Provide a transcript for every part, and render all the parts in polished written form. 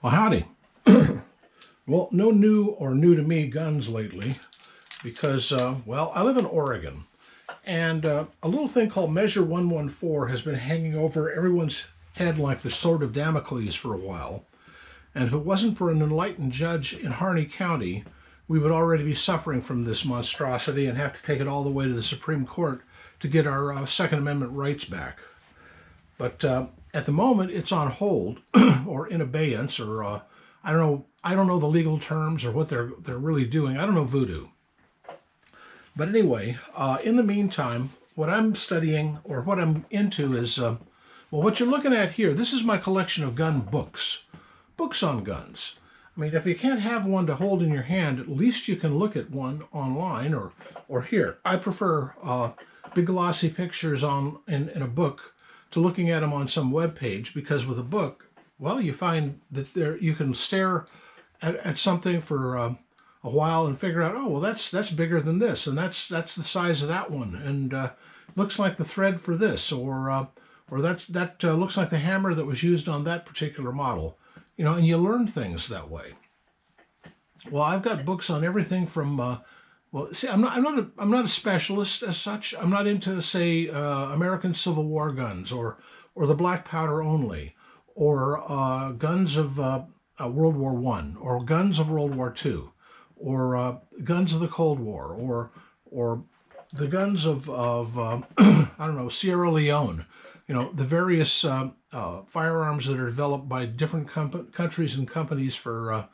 Well, howdy. Well, no new or new to me guns lately because, well, I live in Oregon and a little thing called Measure 114 has been hanging over everyone's head like the sword of Damocles for a while. And if it wasn't for an enlightened judge in Harney County, we would already be suffering from this monstrosity and have to take it all the way to the Supreme Court to get our Second Amendment rights back. But at the moment, it's on hold or in abeyance, or I don't know. I don't know the legal terms or what they're really doing. I don't know voodoo. But anyway, in the meantime, what I'm studying or what I'm into is well, what you're looking at here. This is my collection of gun books, books on guns. I mean, if you can't have one to hold in your hand, at least you can look at one online or here. I prefer big glossy pictures in a book to looking at them on some web page, because with a book, well, you find that you can stare at something for a while and figure out, oh, well, that's bigger than this, and that's the size of that one, and looks like the thread for this, or that looks like the hammer that was used on that particular model, and you learn things that way. Well, I've got books on everything from well, see, I'm not a specialist as such. I'm not into, say, American Civil War guns or the black powder only, or guns of World War One, or guns of World War Two, or guns of the Cold War, or the guns of I don't know, Sierra Leone. The various firearms that are developed by different countries and companies for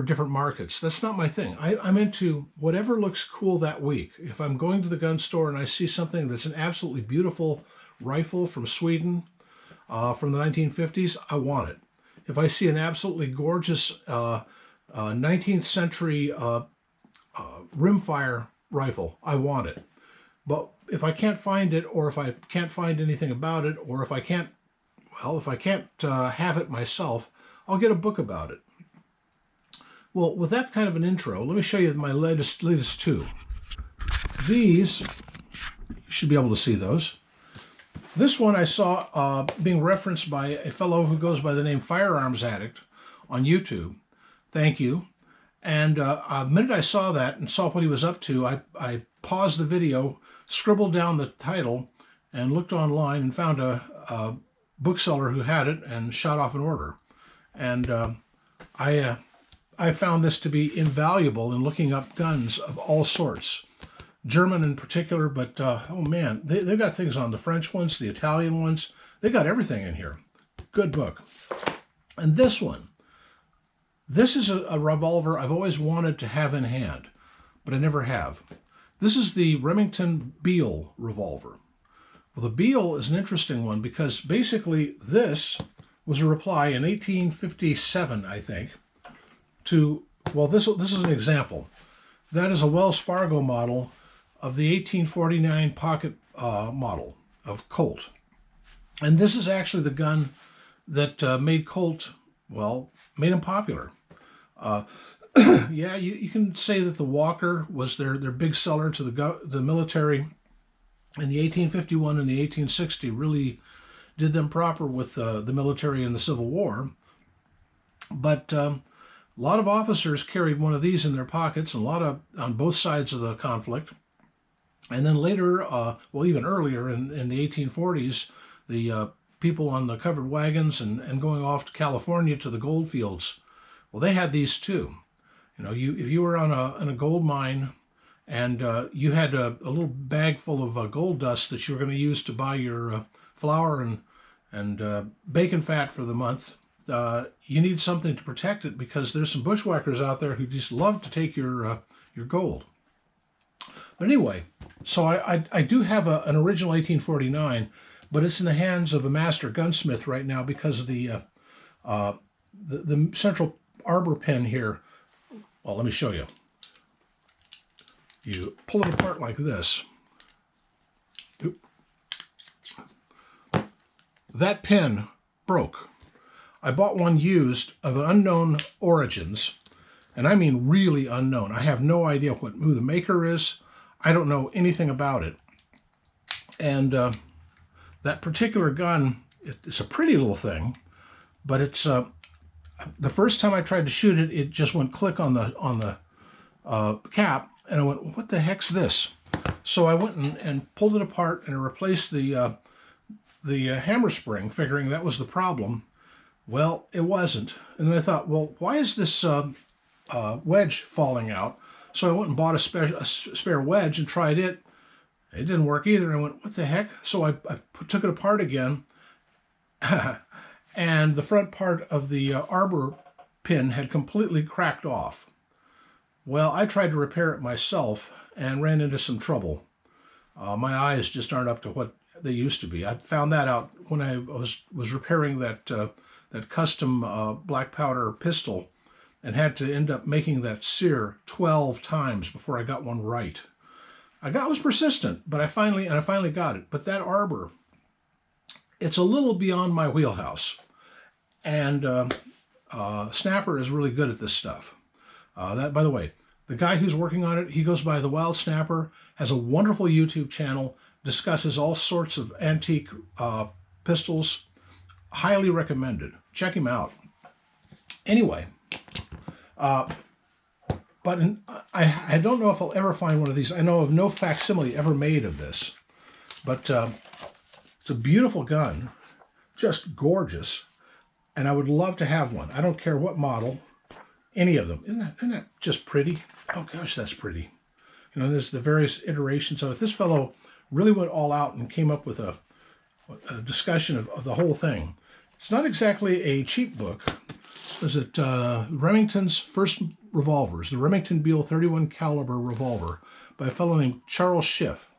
different markets. That's not my thing. I'm into whatever looks cool that week. If I'm going to the gun store and I see something that's an absolutely beautiful rifle from Sweden from the 1950s, I want it. If I see an absolutely gorgeous 19th century rimfire rifle, I want it. But if I can't find it, or if I can't find anything about it, or if I can't have it myself, I'll get a book about it. Well, with that kind of an intro, let me show you my latest two. These, you should be able to see those. This one I saw being referenced by a fellow who goes by the name Firearms Addict on YouTube. Thank you. And the minute I saw that and saw what he was up to, I paused the video, scribbled down the title, and looked online and found a bookseller who had it and shot off an order. And I found this to be invaluable in looking up guns of all sorts, German in particular, but oh man, they've got things on the French ones, the Italian ones. They got everything in here. Good book. And this one, this is a revolver I've always wanted to have in hand, but I never have. This is the Remington Beale revolver. Well, the Beale is an interesting one because basically this was a reply in 1857, I think, to, well, this is an example. That is a Wells Fargo model of the 1849 pocket model of Colt. And this is actually the gun that made Colt, well, made him popular. Yeah, you can say that the Walker was their big seller to the military in the 1851 and the 1860, really did them proper with the military and the Civil War. But a lot of officers carried one of these in their pockets, a lot of on both sides of the conflict. And then later, well, even earlier in the 1840s, the people on the covered wagons and going off to California to the gold fields, well, they had these too. If you were on a gold mine and you had a little bag full of gold dust that you were going to use to buy your flour and bacon fat for the month, you need something to protect it, because there's some bushwhackers out there who just love to take your gold. But anyway, so I do have an original 1849, but it's in the hands of a master gunsmith right now because of the central arbor pin here. Well, let me show you. You pull it apart like this. Oop. That pin broke. I bought one used of unknown origins, and I mean really unknown. I have no idea who the maker is. I don't know anything about it. And that particular gun, it's a pretty little thing, but it's the first time I tried to shoot it, it just went click on the cap, and I went, what the heck's this? So I went and pulled it apart and replaced the hammer spring, figuring that was the problem. Well, it wasn't. And then I thought, well, why is this wedge falling out? So I went and bought a spare wedge and tried it. It didn't work either. And I went, what the heck? So I took it apart again. And the front part of the arbor pin had completely cracked off. Well, I tried to repair it myself and ran into some trouble. My eyes just aren't up to what they used to be. I found that out when I was repairing that custom black powder pistol, and had to end up making that sear 12 times before I got one right. I was persistent, but I finally got it. But that arbor, it's a little beyond my wheelhouse, and Snapper is really good at this stuff. That, by the way, the guy who's working on it, he goes by The Wild Snapper, has a wonderful YouTube channel, discusses all sorts of antique pistols. Highly recommended. Check him out. Anyway, but I don't know if I'll ever find one of these. I know of no facsimile ever made of this, but it's a beautiful gun, just gorgeous, and I would love to have one. I don't care what model, any of them. Isn't that just pretty? Oh gosh, that's pretty. You know, there's the various iterations of it. This fellow really went all out and came up with a discussion of the whole thing. It's not exactly a cheap book. Is it Remington's First Revolvers, the Remington Beale 31 caliber revolver by a fellow named Charles Schiff.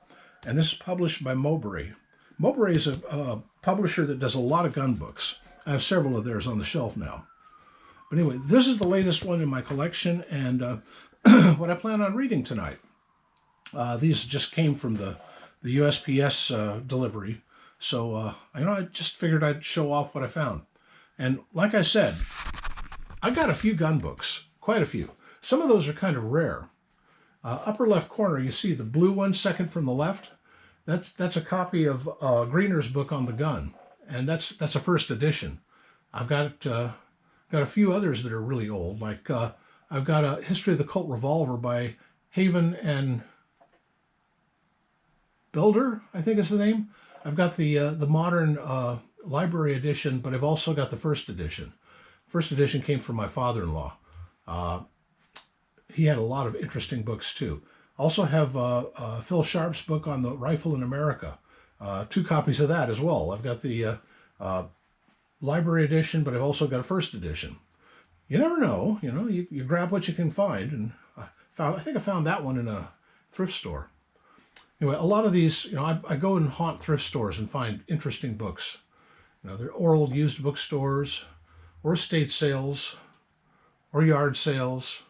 And this is published by Mowbray. Mowbray is a publisher that does a lot of gun books. I have several of theirs on the shelf now. But anyway, this is the latest one in my collection, and what I plan on reading tonight. These just came from the USPS delivery. So, I just figured I'd show off what I found. And like I said, I got a few gun books, quite a few. Some of those are kind of rare. Upper left corner, you see the blue one, second from the left. That's a copy of Greener's book on the gun, and that's a first edition. I've got a few others that are really old, like I've got a History of the Colt Revolver by Haven and Builder, I think is the name. I've got the modern library edition, but I've also got the first edition. First edition came from my father-in-law. He had a lot of interesting books too. Also have Phil Sharp's book on the rifle in America. 2 copies of that as well. I've got the library edition, but I've also got a first edition. You never know, you grab what you can find, and I think I found that one in a thrift store. Anyway, a lot of these, I go and haunt thrift stores and find interesting books. They're old used bookstores, or estate sales, or yard sales.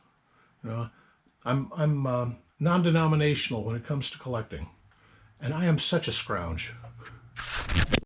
I'm non-denominational when it comes to collecting, and I am such a scrounge.